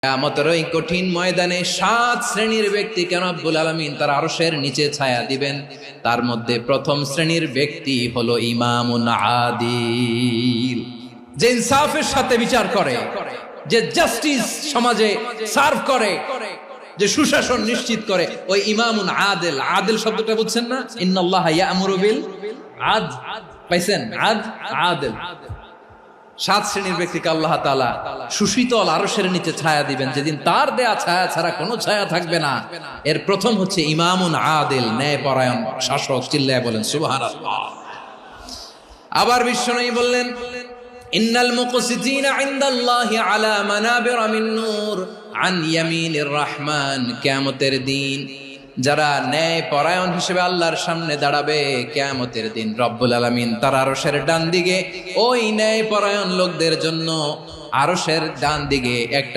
কিয়ামতের ওই কঠিন ময়দানে 7 শ্রেণীর ব্যক্তিকে রব্বুল আলামিন তার আরশের নিচে ছায়া দিবেন। তার মধ্যে প্রথম শ্রেণীর ব্যক্তি হলো ইমামুন আদিল, যে ইনসাফের সাথে বিচার করে, যে জাস্টিস সমাজে সার্ভ করে, যে সুশাসন নিশ্চিত করে, ওই ইমামুন আদিল। আদিল শব্দটা বুঝছেন না? ইন্নাল্লাহা ইয়া'মুরু বিল আদল, পাইছেন? আদিল। 7 শ্রেণীর ব্যক্তিকে আল্লাহ তাআলা সুশীতল আরশের নিচে ছায়া দিবেন, যেদিন তার দেয়া ছায়া ছাড়া কোনো ছায়া থাকবে না। এর প্রথম হচ্ছে ইমামুন আদিল, ন্যায়পরায়ণ শাসক। চিল্লায় বলেন সুবহানাল্লাহ। আবার বিশ্বনবী বললেন, ইন্নাল মুকসিতিনা ইনদাল্লাহি আলা মানাবিরা মিন নূর আন ইয়ামিনির রহমান। কিয়ামতের দিন যারা ন্যায় পরায়ণ হিসেবে আল্লাহর সামনে দাঁড়াবে, কিয়ামতের দিন রব্বুল আলামিন তার আরশের ডান দিকে ওই ন্যায় পরায়ণ লোকদের জন্য আরশের ডান দিকে একটা